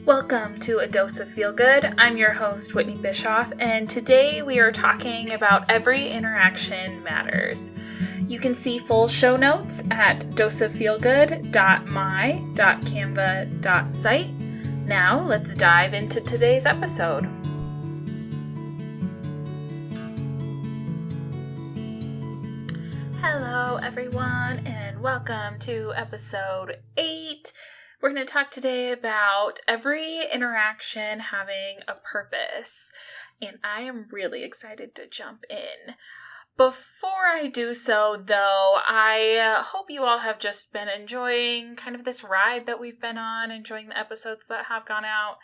Welcome to A Dose of Feel Good. I'm your host, Whitney Bischoff, and today we are talking about Every Interaction Matters. You can see full show notes at doseoffeelgood.my.canva.site. Now, let's dive into today's episode. Hello, everyone, and welcome to episode 8. We're going to talk today about every interaction having a purpose, and I am really excited to jump in. Before I do so, though, I hope you all have just been enjoying kind of this ride that we've been on, enjoying the episodes that have gone out.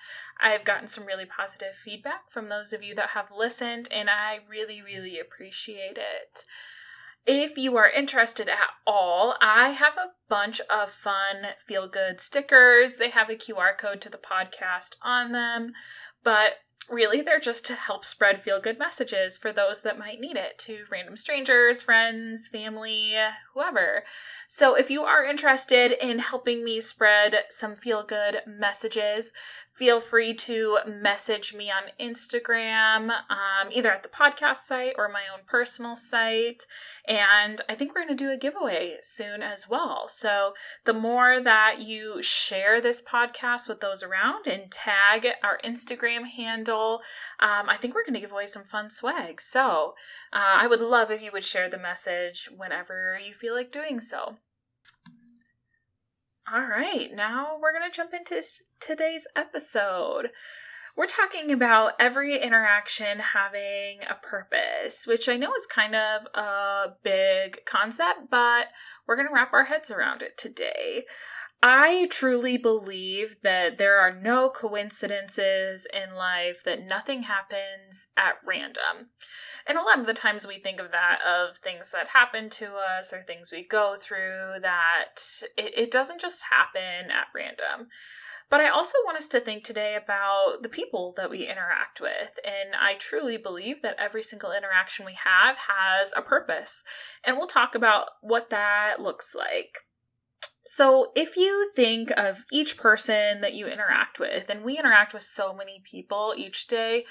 I've gotten some really positive feedback from those of you that have listened, and I really, really appreciate it. If you are interested at all, I have a bunch of fun feel-good stickers. They have a QR code to the podcast on them, but really they're just to help spread feel-good messages for those that might need it, to random strangers, friends, family, whoever. So if you are interested in helping me spread some feel-good messages, feel free to message me on Instagram, either at the podcast site or my own personal site. And I think we're going to do a giveaway soon as well. So the more that you share this podcast with those around and tag our Instagram handle, I think we're going to give away some fun swag. So I would love if you would share the message whenever you feel like doing so. All right, now we're going to jump into today's episode. We're talking about every interaction having a purpose, which I know is kind of a big concept, but we're going to wrap our heads around it today. I truly believe that there are no coincidences in life, that nothing happens at random. And a lot of the times we think of that, of things that happen to us or things we go through, that it doesn't just happen at random. But I also want us to think today about the people that we interact with. And I truly believe that every single interaction we have has a purpose. And we'll talk about what that looks like. So if you think of each person that you interact with, and we interact with so many people each day,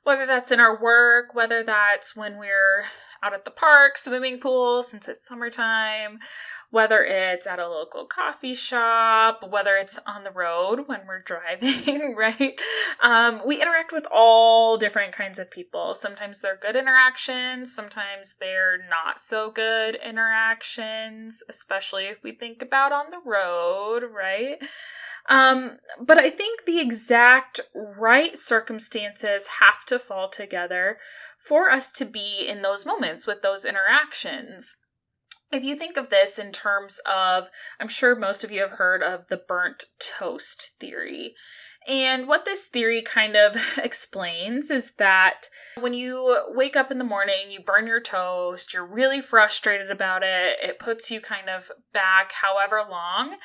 whether that's in our work, whether that's when we're out at the park, swimming pool, since it's summertime, whether it's at a local coffee shop, whether it's on the road when we're driving, right? We interact with all different kinds of people. Sometimes they're good interactions, sometimes they're not so good interactions, especially if we think about on the road, right? But I think the exact right circumstances have to fall together for us to be in those moments with those interactions. If you think of this in terms of, I'm sure most of you have heard of the burnt toast theory. And what this theory kind of explains is that when you wake up in the morning, you burn your toast, you're really frustrated about it, it puts you kind of back however long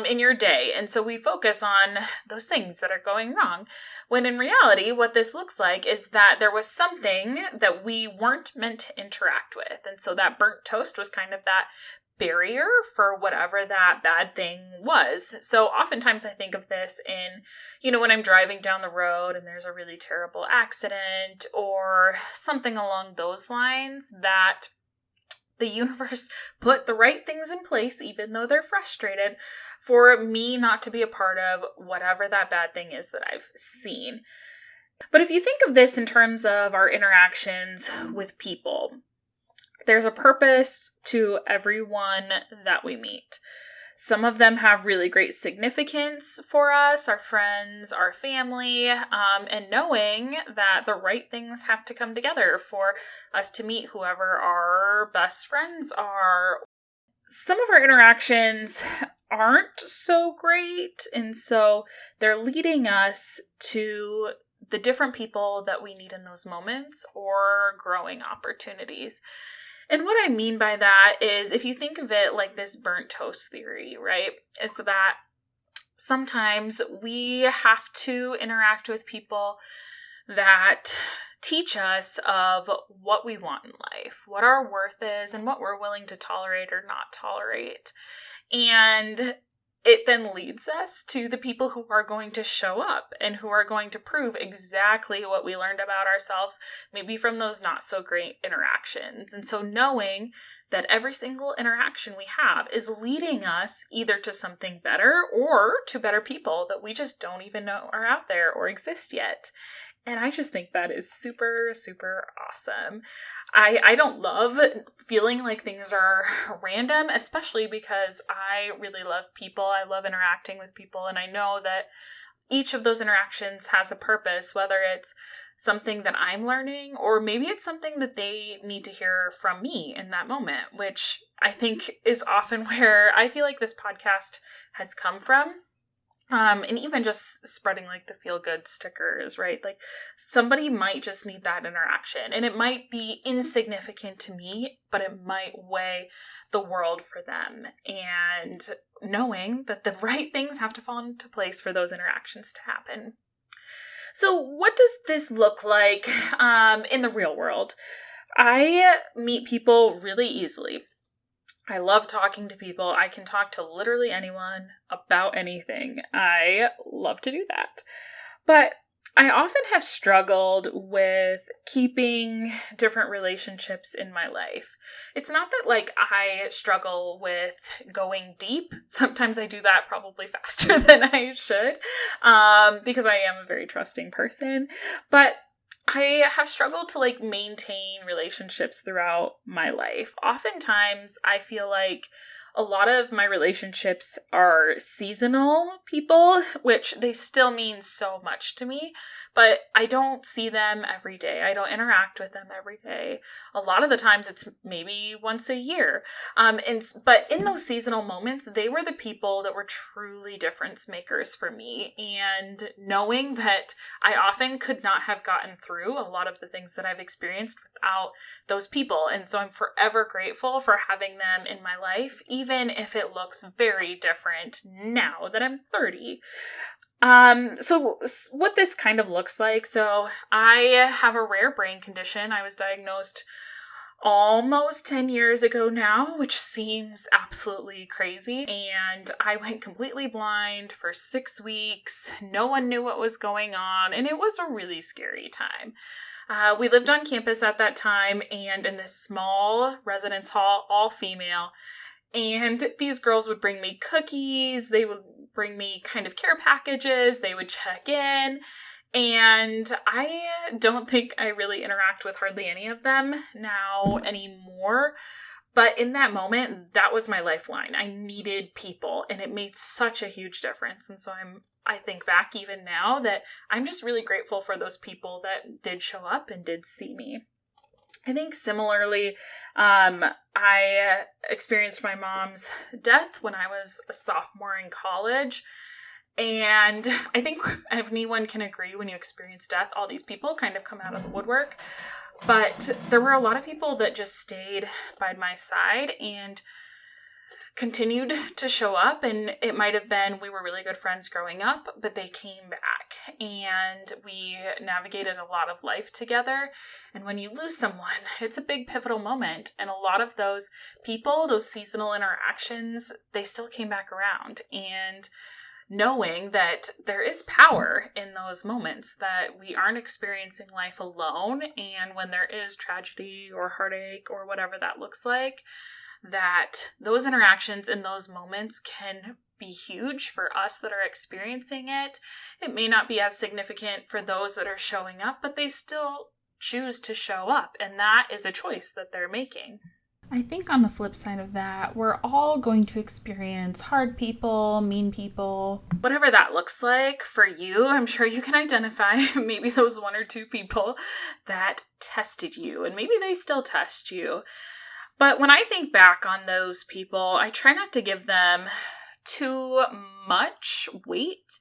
in your day. And so we focus on those things that are going wrong. When in reality, what this looks like is that there was something that we weren't meant to interact with. And so that burnt toast was kind of that barrier for whatever that bad thing was. So oftentimes I think of this in, when I'm driving down the road and there's a really terrible accident or something along those lines, that the universe put the right things in place, even though they're frustrated, for me not to be a part of whatever that bad thing is that I've seen. But if you think of this in terms of our interactions with people, there's a purpose to everyone that we meet. Some of them have really great significance for us, our friends, our family, and knowing that the right things have to come together for us to meet whoever our best friends are. Some of our interactions aren't so great, and so they're leading us to the different people that we need in those moments or growing opportunities. And what I mean by that is, if you think of it like this burnt toast theory, right, is that sometimes we have to interact with people that teach us of what we want in life, what our worth is, and what we're willing to tolerate or not tolerate. And it then leads us to the people who are going to show up and who are going to prove exactly what we learned about ourselves, maybe from those not so great interactions. And so knowing that every single interaction we have is leading us either to something better or to better people that we just don't even know are out there or exist yet. And I just think that is super, super awesome. I don't love feeling like things are random, especially because I really love people. I love interacting with people. And I know that each of those interactions has a purpose, whether it's something that I'm learning or maybe it's something that they need to hear from me in that moment, which I think is often where I feel like this podcast has come from. And even just spreading like the feel good stickers, right? Like somebody might just need that interaction and it might be insignificant to me, but it might weigh the world for them. And knowing that the right things have to fall into place for those interactions to happen. So what does this look like in the real world? I meet people really easily. I love talking to people. I can talk to literally anyone about anything. I love to do that. But I often have struggled with keeping different relationships in my life. It's not that like I struggle with going deep. Sometimes I do that probably faster than I should because I am a very trusting person. But I have struggled to like maintain relationships throughout my life. Oftentimes, I feel like a lot of my relationships are seasonal people, which they still mean so much to me, but I don't see them every day. I don't interact with them every day. A lot of the times it's maybe once a year. But in those seasonal moments, they were the people that were truly difference makers for me. And knowing that I often could not have gotten through a lot of the things that I've experienced without those people. And so I'm forever grateful for having them in my life, even if it looks very different now that I'm 30. So what this kind of looks like, so I have a rare brain condition. I was diagnosed almost 10 years ago now, which seems absolutely crazy. And I went completely blind for 6 weeks. No one knew what was going on, and it was a really scary time. We lived on campus at that time and in this small residence hall, all female. And these girls would bring me cookies. They would bring me kind of care packages. They would check in. And I don't think I really interact with hardly any of them now anymore. But in that moment, that was my lifeline. I needed people, and it made such a huge difference. And so I think back even now that I'm just really grateful for those people that did show up and did see me. I think similarly, I experienced my mom's death when I was a sophomore in college. And I think anyone can agree when you experience death, all these people kind of come out of the woodwork. But there were a lot of people that just stayed by my side and continued to show up. And it might have been we were really good friends growing up, but they came back and we navigated a lot of life together. And when you lose someone, it's a big pivotal moment. And a lot of those people, those seasonal interactions, they still came back around. And knowing that there is power in those moments, that we aren't experiencing life alone, and when there is tragedy or heartache or whatever that looks like, that those interactions in those moments can be huge for us that are experiencing it. It may not be as significant for those that are showing up, but they still choose to show up, and that is a choice that they're making. I think on the flip side of that, we're all going to experience hard people, mean people, whatever that looks like for you. I'm sure you can identify maybe those one or two people that tested you, and maybe they still test you. But when I think back on those people, I try not to give them too much weight.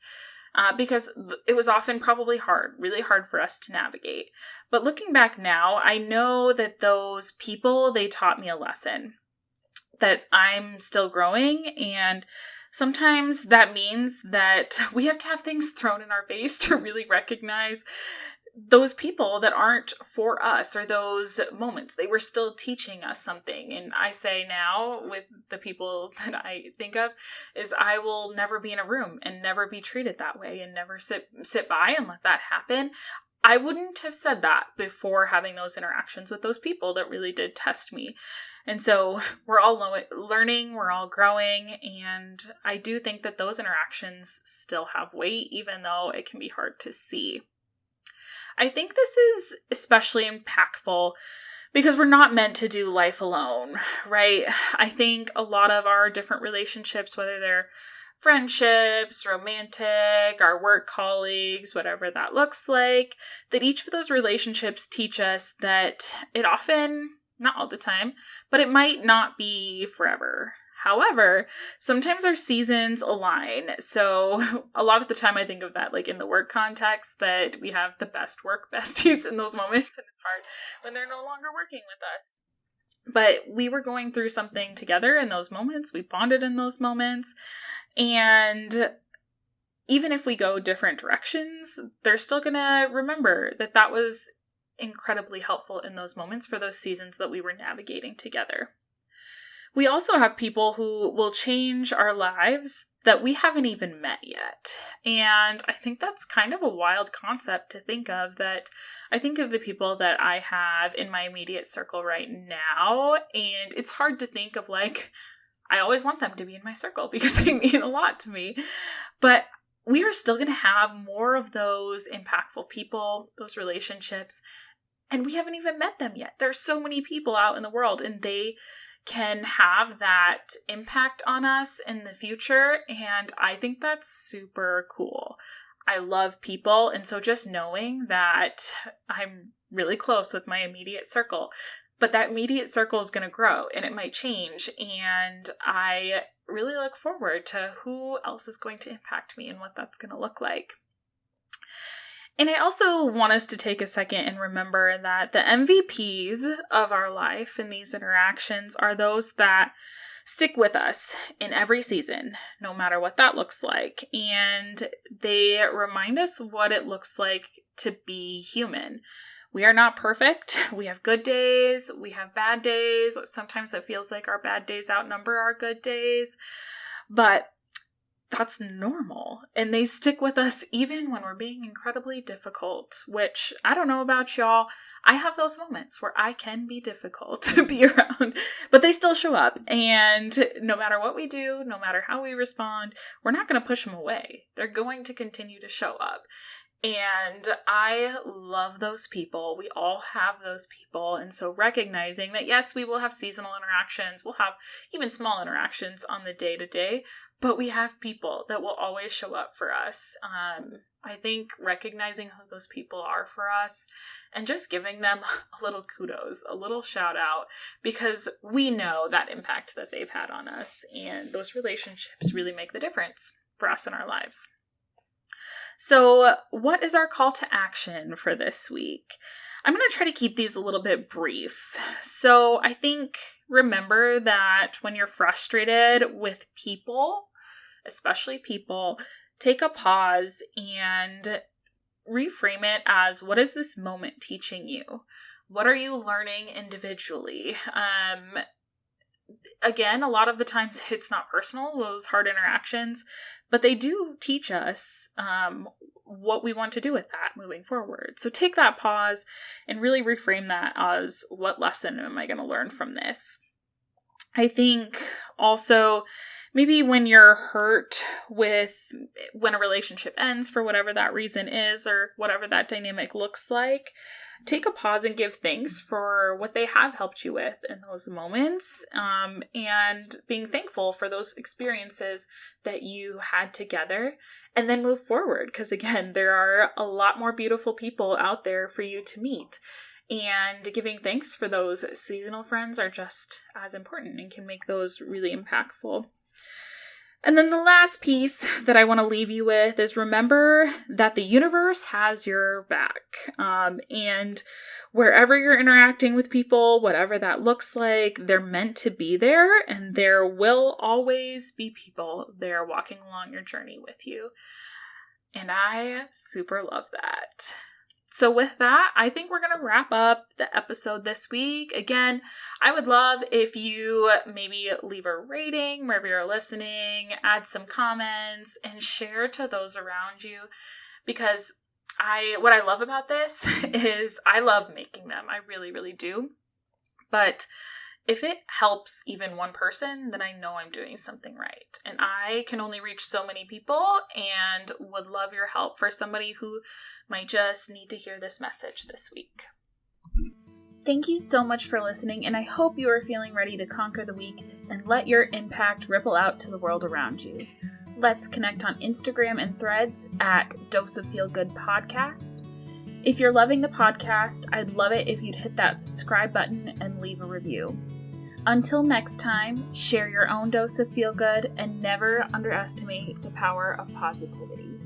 Because it was often probably really hard for us to navigate. But looking back now, I know that those people, they taught me a lesson, that I'm still growing, and sometimes that means that we have to have things thrown in our face to really recognize those people that aren't for us, or those moments, they were still teaching us something. And I say now, with the people that I think of, is I will never be in a room and never be treated that way and never sit by and let that happen. I wouldn't have said that before having those interactions with those people that really did test me. And so we're all learning, we're all growing, and I do think that those interactions still have weight, even though it can be hard to see. I think this is especially impactful because we're not meant to do life alone, right? I think a lot of our different relationships, whether they're friendships, romantic, our work colleagues, whatever that looks like, that each of those relationships teach us that it often, not all the time, but it might not be forever. However, sometimes our seasons align. So a lot of the time I think of that like in the work context, that we have the best work besties in those moments, and it's hard when they're no longer working with us. But we were going through something together in those moments. We bonded in those moments. And even if we go different directions, they're still going to remember that that was incredibly helpful in those moments for those seasons that we were navigating together. We also have people who will change our lives that we haven't even met yet. And I think that's kind of a wild concept to think of, that I think of the people that I have in my immediate circle right now, and it's hard to think of like, I always want them to be in my circle because they mean a lot to me. But we are still going to have more of those impactful people, those relationships, and we haven't even met them yet. There's so many people out in the world, and they can have that impact on us in the future. And I think that's super cool. I love people. And so just knowing that I'm really close with my immediate circle, but that immediate circle is going to grow and it might change. And I really look forward to who else is going to impact me and what that's going to look like. And I also want us to take a second and remember that the MVPs of our life in these interactions are those that stick with us in every season, no matter what that looks like. And they remind us what it looks like to be human. We are not perfect. We have good days. We have bad days. Sometimes it feels like our bad days outnumber our good days. But that's normal. And they stick with us even when we're being incredibly difficult, which I don't know about y'all. I have those moments where I can be difficult to be around, but they still show up. And no matter what we do, no matter how we respond, we're not going to push them away. They're going to continue to show up. And I love those people. We all have those people. And so recognizing that, yes, we will have seasonal interactions. We'll have even small interactions on the day-to-day, but we have people that will always show up for us. I think recognizing who those people are for us and just giving them a little kudos, a little shout out, because we know that impact that they've had on us, and those relationships really make the difference for us in our lives. So what is our call to action for this week? I'm going to try to keep these a little bit brief. So I think remember that when you're frustrated with people, especially people, take a pause and reframe it as, what is this moment teaching you? What are you learning individually? Again, a lot of the times it's not personal, those hard interactions, but they do teach us what we want to do with that moving forward. So take that pause and really reframe that as, what lesson am I going to learn from this? I think also maybe when you're hurt with when a relationship ends for whatever that reason is, or whatever that dynamic looks like, take a pause and give thanks for what they have helped you with in those moments, and being thankful for those experiences that you had together, and then move forward. Because again, there are a lot more beautiful people out there for you to meet. And giving thanks for those seasonal friends are just as important and can make those really impactful. And then the last piece that I want to leave you with is, remember that the universe has your back. And wherever you're interacting with people, whatever that looks like, they're meant to be there, and there will always be people there walking along your journey with you. And I super love that. So with that, I think we're going to wrap up the episode this week. Again, I would love if you maybe leave a rating wherever you're listening, add some comments, and share to those around you. Because what I love about this is I love making them. I really, really do. But if it helps even one person, then I know I'm doing something right. And I can only reach so many people and would love your help for somebody who might just need to hear this message this week. Thank you so much for listening, and I hope you are feeling ready to conquer the week and let your impact ripple out to the world around you. Let's connect on Instagram and Threads at Dose of Feel Good Podcast. If you're loving the podcast, I'd love it if you'd hit that subscribe button and leave a review. Until next time, share your own dose of feel good and never underestimate the power of positivity.